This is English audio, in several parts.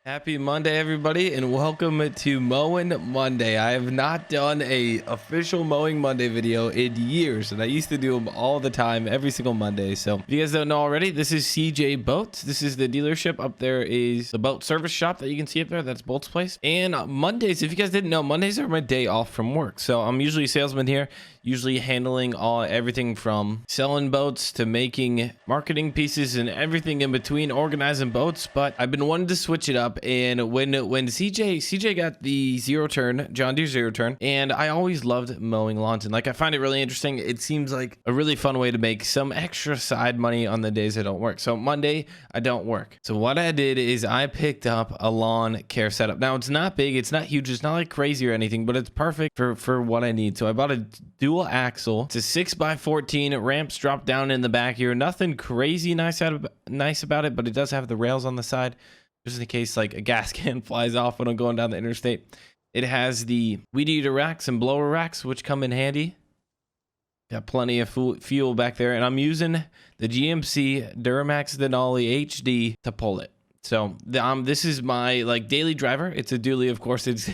Happy Monday, everybody, and welcome to Mowing Monday. I have not done a official Mowing Monday video in years, and I used to do them all the time, every single Monday. So if you guys don't know already, this is CJ Boats. This is the dealership. Up there is the boat service shop that you can see up there. That's Bolt's place. And Mondays, if you guys didn't know, Mondays are my day off from work. So I'm usually a salesman here, usually handling everything from selling boats to making marketing pieces and everything in between, organizing boats. But I've been wanting to switch it up. And when CJ got the zero turn, John Deere zero turn, and I always loved mowing lawns, and like I find it really interesting. It seems like a really fun way to make some extra side money on the days I don't work. So Monday I don't work. So what I did is I picked up a lawn care setup. Now it's not big, it's not huge, it's not like crazy or anything, but it's perfect for what I need. So I bought a dual axle. It's a 6x14. Ramps drop down in the back here. Nothing crazy nice about it, but it does have the rails on the side, just in case like a gas can flies off when I'm going down the interstate. It has the weed eater racks and blower racks, which come in handy. Got plenty of fuel back there, and I'm using the GMC Duramax Denali HD to pull it. So this is my like daily driver. It's a dually, of course. It's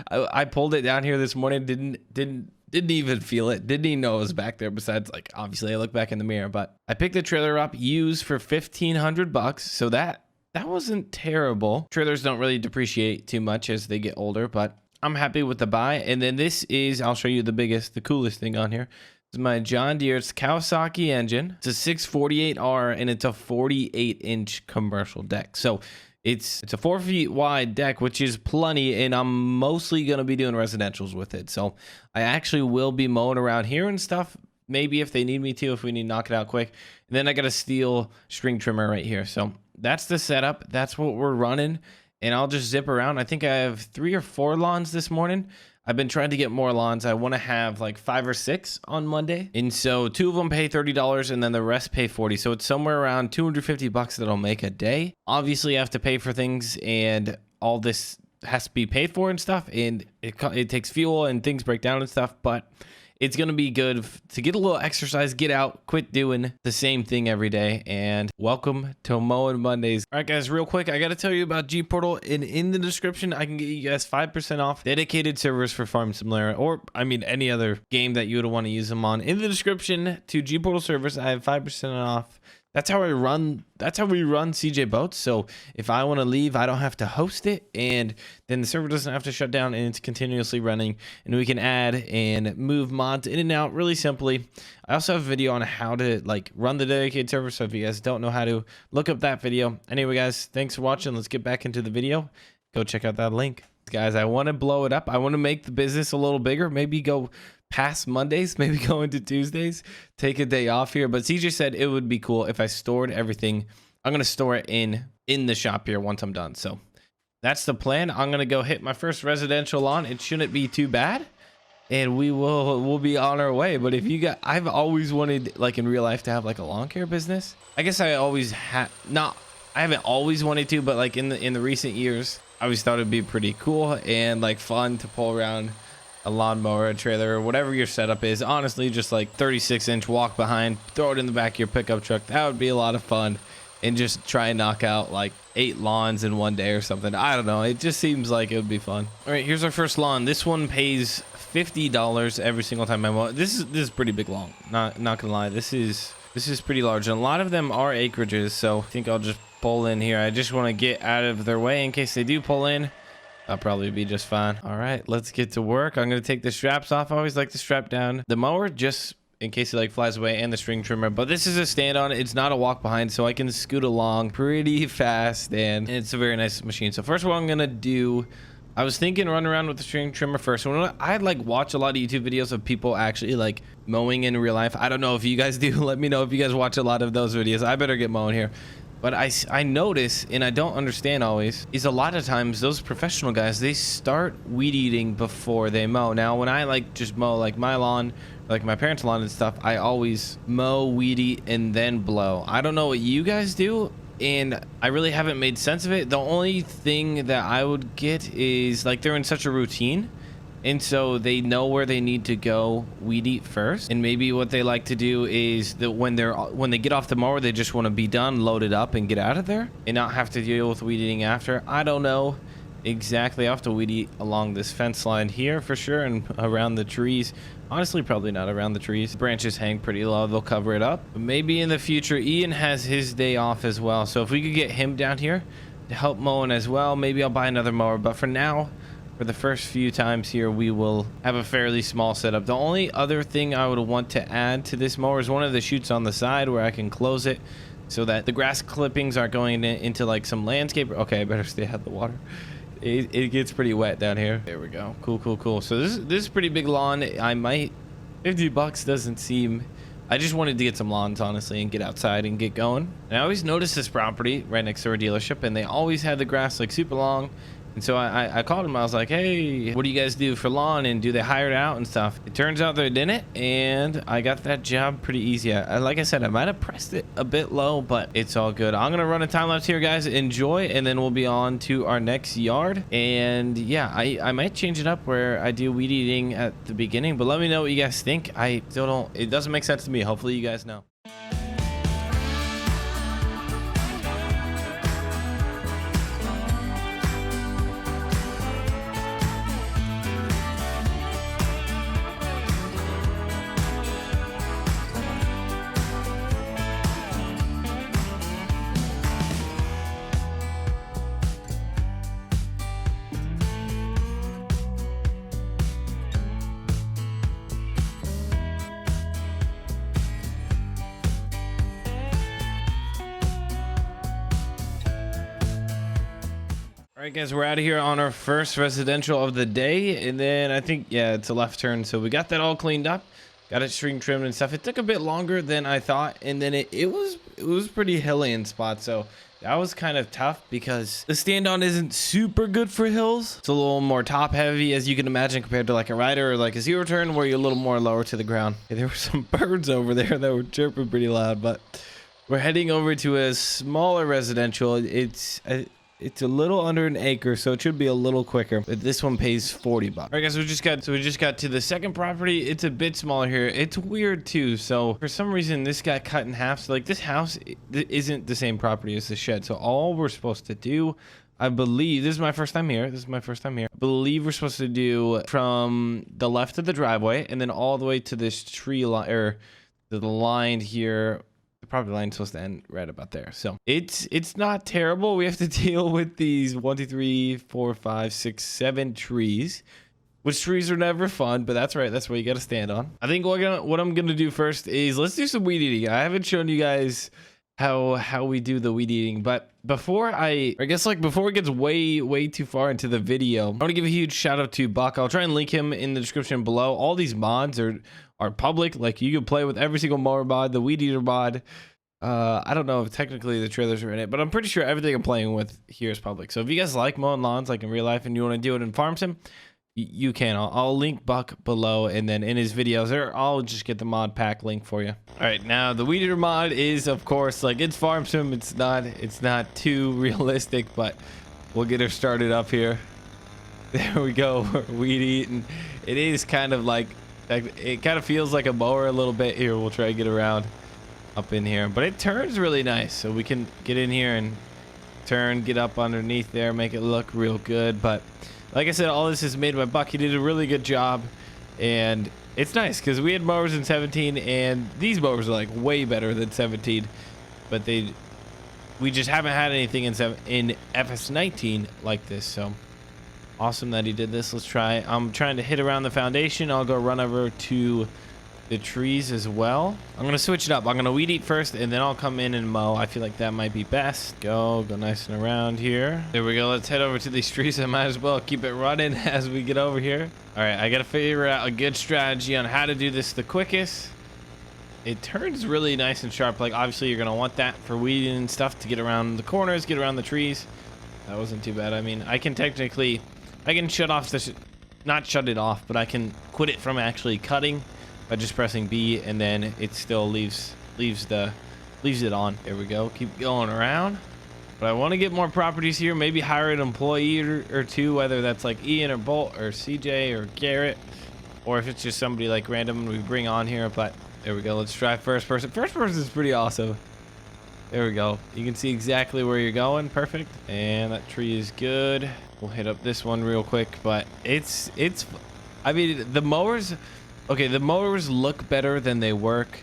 I pulled it down here this morning. Didn't even feel it. Didn't even know it was back there. Besides, like, obviously I look back in the mirror. But I picked the trailer up used for $1,500. So that wasn't terrible. Trailers don't really depreciate too much as they get older, but I'm happy with the buy. And then this is, I'll show you the coolest thing on here. This is my John Deere. It's Kawasaki engine. It's a 648R, and it's a 48-inch commercial deck. So it's a 4 feet wide deck, which is plenty, and I'm mostly going to be doing residentials with it. So I actually will be mowing around here and stuff, maybe if they need me to, if we need to knock it out quick. And then I got a steel string trimmer right here. So that's the setup. That's what we're running, and I'll just zip around. I think I have 3 or 4 lawns this morning. I've been trying to get more lawns. I want to have like 5 or 6 on Monday. And so 2 of them pay $30 and then the rest pay $40. So it's somewhere around $250 that I'll make a day. Obviously I have to pay for things, and all this has to be paid for and stuff. And it takes fuel and things break down and stuff, but it's going to be good to get a little exercise, get out, quit doing the same thing every day. And welcome to Mowing Mondays. All right, guys, real quick, I got to tell you about G Portal. And in the description, I can get you guys 5% off dedicated servers for Farm Simulator, or I mean, any other game that you would want to use them on. In the description to G Portal servers, I have 5% off. That's how we run CJ Boats. So if I want to leave, I don't have to host it, and then the server doesn't have to shut down, and it's continuously running, and we can add and move mods in and out really simply. I also have a video on how to like run the dedicated server, so if you guys don't know how to, look up that video. Anyway, guys, thanks for watching. Let's get back into the video. Go check out that link. Guys, I want to blow it up. I want to make the business a little bigger, maybe go past Mondays, maybe go into Tuesdays, take a day off here. But CJ said it would be cool if I stored everything. I'm going to store it in the shop here once I'm done. So that's the plan. I'm going to go hit my first residential lawn. It shouldn't be too bad, and we'll be on our way. But if you got, I've always wanted, like in real life, to have like a lawn care business. I guess I always I haven't always wanted to, but like in the recent years, I always thought it'd be pretty cool and like fun to pull around a lawnmower, a trailer, or whatever your setup is. Honestly, just like 36-inch walk behind, throw it in the back of your pickup truck. That would be a lot of fun, and just try and knock out like 8 lawns in one day or something. I don't know. It just seems like it would be fun. All right, here's our first lawn. This one pays $50 every single time I mow. This is pretty big lawn. Not gonna lie. This is pretty large, and a lot of them are acreages. So I think I'll just pull in here. I just want to get out of their way in case they do pull in. I'll probably be just fine. All right, let's get to work. I'm going to take the straps off. I always like to strap down the mower just in case it like flies away, and the string trimmer. But this is a stand on. It's not a walk behind, so I can scoot along pretty fast, and it's a very nice machine. So first, what I'm going to do, I was thinking run around with the string trimmer first. So I like watch a lot of YouTube videos of people actually like mowing in real life. I don't know if you guys do. Let me know if you guys watch a lot of those videos. I better get mowing here. But I notice, and I don't understand always, is a lot of times those professional guys, they start weed eating before they mow. Now, when I like just mow like my lawn, like my parents' lawn and stuff, I always mow, weed eat, and then blow. I don't know what you guys do, and I really haven't made sense of it. The only thing that I would get is like they're in such a routine, and so they know where they need to go weed eat first. And maybe what they like to do is that when they get off the mower, they just want to be done, load it up, and get out of there, and not have to deal with weed eating after. I don't know exactly. I'll have to weed eat along this fence line here for sure, and around the trees. Honestly, probably not around the trees. Branches hang pretty low, they'll cover it up. But maybe in the future, Ian has his day off as well, so if we could get him down here to help mowing as well, maybe I'll buy another mower. But for now, for the first few times here, we will have a fairly small setup. The only other thing I would want to add to this mower is one of the chutes on the side where I can close it so that the grass clippings aren't going into like some landscape. Okay, I better stay out of the water. It gets pretty wet down here. There we go. Cool. So this is pretty big lawn. I might, $50 doesn't seem. I just wanted to get some lawns, honestly, and get outside and get going. And I always noticed this property right next to our dealership, and they always had the grass like super long. And so I called them. I was like, hey, what do you guys do for lawn? And do they hire it out and stuff? It turns out they didn't. And I got that job pretty easy. Like I said, I might have pressed it a bit low, but it's all good. I'm going to run a time lapse here, guys. Enjoy. And then we'll be on to our next yard. And yeah, I might change it up where I do weed eating at the beginning. But let me know what you guys think. I still don't. It doesn't make sense to me. Hopefully you guys know. All right, guys, we're out of here on our first residential of the day. And then I think, yeah, it's a left turn. So we got that all cleaned up, got it string trimmed and stuff. It took a bit longer than I thought. And then it was pretty hilly in spots. So that was kind of tough because the stand-on isn't super good for hills. It's a little more top heavy, as you can imagine, compared to like a rider or like a zero turn where you're a little more lower to the ground. And there were some birds over there that were chirping pretty loud, but we're heading over to a smaller residential. It's a little under an acre, so it should be a little quicker. But this one pays $40. All right, guys, we just got to the second property. It's a bit smaller here. It's weird too. So for some reason, this got cut in half. So like this house isn't the same property as the shed. So all we're supposed to do, I believe, this is my first time here. I believe we're supposed to do from the left of the driveway and then all the way to this tree line, or the line here. The property line is supposed to end right about there. So it's not terrible. We have to deal with these 1, 2, 3, 4, 5, 6, 7 trees, which trees are never fun, but that's right. That's what you got to stand on. I think what I'm going to do first is let's do some weed eating. I haven't shown you guys how we do the weed eating, but before it gets way too far into the video, I want to give a huge shout out to Buck. I'll try and link him in the description below. All these mods are public. Like you can play with every single mower mod, the weed eater mod. I don't know if technically the trailers are in it, but I'm pretty sure everything I'm playing with here is public. So if you guys like mowing lawns like in real life and you want to do it in farm sim, you can. I'll link Buck below, and then in his videos there, I'll just get the mod pack link for you. All right, now the weed eater mod is, of course, like it's farm sim. It's not too realistic, but we'll get her started up here. There we go. Weed eating. It is kind of like, it kind of feels like a mower a little bit. Here, we'll try to get around up in here, but it turns really nice, so we can get in here and turn, get up underneath there, make it look real good. But like I said, all this is made by Buck. He did a really good job, and it's nice because we had mowers in 17, and these mowers are like way better than 17, but we just haven't had anything in FS19 like this. So awesome that he did this. Let's try. I'm trying to hit around the foundation. I'll go run over to the trees as well. I'm gonna switch it up. I'm gonna weed eat first, and then I'll come in and mow. I feel like that might be best. Go nice and around here. There we go. Let's head over to these trees. I might as well keep it running as we get over here. All right, I gotta figure out a good strategy on how to do this the quickest. It turns really nice and sharp. Like obviously you're gonna want that for weeding and stuff to get around the corners, get around the trees. That wasn't too bad. I mean, I can shut off this, not shut it off, but I can quit it from actually cutting by just pressing B, and then it still leaves it on. There we go. Keep going around. But I want to get more properties here, maybe hire an employee or two, whether that's like Ian or Bolt or CJ or Garrett, or if it's just somebody like random we bring on here. But there we go. Let's try first person. First person is pretty awesome. There we go. You can see exactly where you're going. Perfect. And that tree is good. We'll hit up this one real quick, but I mean, the mowers, okay, the mowers look better than they work.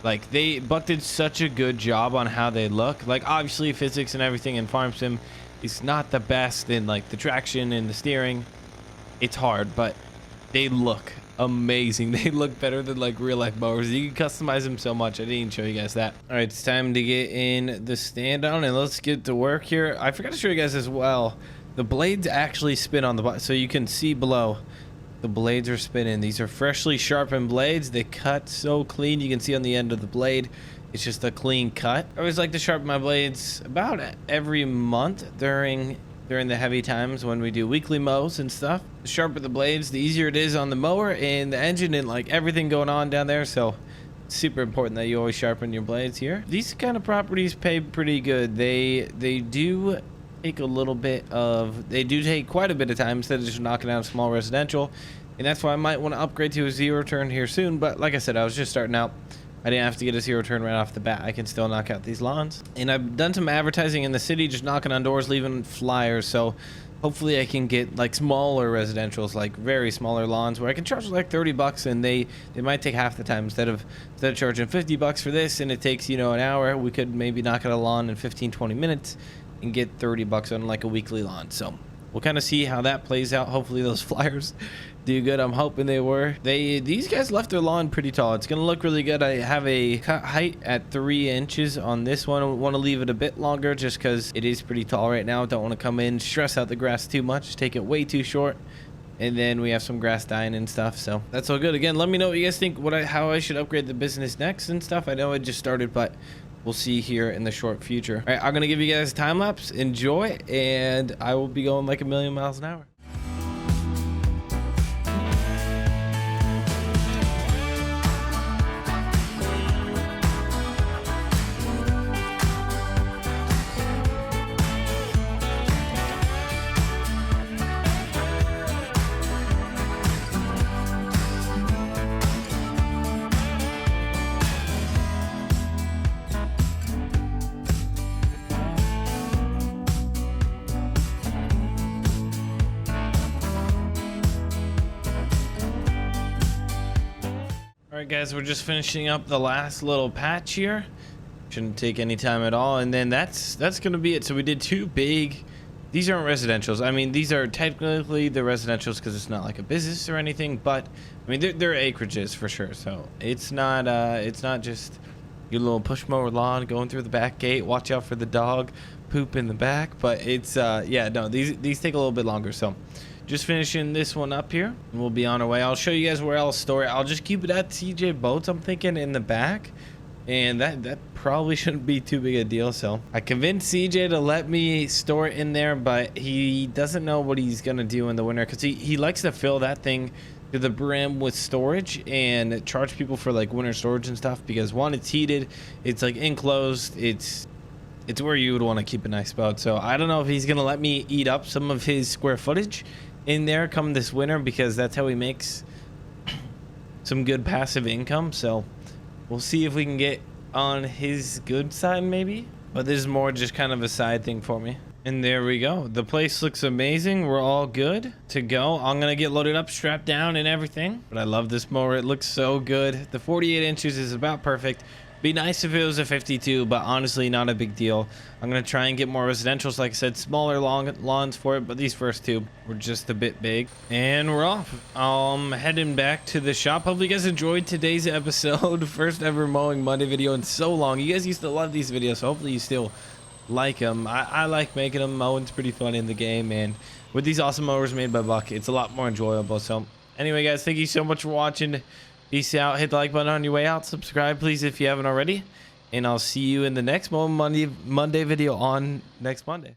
Like, Buck did such a good job on how they look. Like, obviously physics and everything in farm sim is not the best in like the traction and the steering. It's hard, but they look amazing. They look better than like real life mowers. You can customize them so much. I didn't show you guys that. All right, it's time to get in the stand down and let's get to work here. I forgot to show you guys as well. The blades actually spin on the bottom, so you can see below. The blades are spinning. These are freshly sharpened blades. They cut so clean. You can see on the end of the blade, it's just a clean cut. I always like to sharpen my blades about every month during the heavy times when we do weekly mows and stuff. The sharper the blades, the easier it is on the mower and the engine and like everything going on down there. So it's super important that you always sharpen your blades here. These kind of properties pay pretty good. They do take a little bit of, they do take quite a bit of time instead of just knocking out a small residential, and that's why I might want to upgrade to a zero turn here soon. But like I said, I was just starting out. I didn't have to get a zero turn right off the bat. I can still knock out these lawns, and I've done some advertising in the city, just knocking on doors, leaving flyers. So hopefully I can get like smaller residentials, like very smaller lawns where I can charge like 30 bucks and they might take half the time. Instead of charging 50 bucks for this and it takes, you know, an hour, we could maybe knock out a lawn in 15-20 minutes and get 30 bucks on like a weekly lawn. So we'll kind of see how that plays out. Hopefully those flyers do good. I'm hoping they were. These guys left their lawn pretty tall. It's gonna look really good. I have a cut height at 3 inches on this one. I want to leave it a bit longer just because it is pretty tall right now. Don't want to come in, stress out the grass too much, take it way too short, and then we have some grass dying and stuff. So that's all good. Again, let me know what you guys think, how I should upgrade the business next and stuff. I know I just started, but we'll see here in the short future. All right, I'm gonna give you guys a time lapse. Enjoy, and I will be going like a million miles an hour. All right, guys, we're just finishing up the last little patch here. Shouldn't take any time at all, and then that's gonna be it. So we did 2 big, these aren't residentials. I mean, these are technically the residentials because it's not like a business or anything, but I mean they're acreages for sure. So it's not just your little push mower lawn going through the back gate. Watch out for the dog poop in the back. But it's yeah, no, these take a little bit longer. So just finishing this one up here and we'll be on our way. I'll show you guys where I'll store it. I'll just keep it at CJ Boats, I'm thinking, in the back, and that probably shouldn't be too big a deal. So I convinced CJ to let me store it in there, but he doesn't know what he's gonna do in the winter because he likes to fill that thing to the brim with storage and charge people for like winter storage and stuff, because one, it's heated, it's like enclosed, it's where you would want to keep a nice boat. So I don't know if he's gonna let me eat up some of his square footage in there come this winter, because that's how he makes some good passive income. So we'll see if we can get on his good side maybe, but this is more just kind of a side thing for me. And there we go. The place looks amazing. We're all good to go. I'm gonna get loaded up, strapped down and everything, but I love this mower. It looks so good. The 48 inches is about perfect. Be nice if it was a 52, but honestly not a big deal. I'm gonna try and get more residentials, like I said, smaller lawns for it, but these first 2 were just a bit big. And we're off. I'm heading back to the shop. Hopefully you guys enjoyed today's episode. First ever Mowing Monday video in so long. You guys used to love these videos, so hopefully you still like them. I like making them. Mowing's pretty fun in the game, and with these awesome mowers made by Buck, it's a lot more enjoyable. So anyway, guys, thank you so much for watching. Peace out. Hit the like button on your way out. Subscribe, please, if you haven't already. And I'll see you in the next Monday video on next Monday.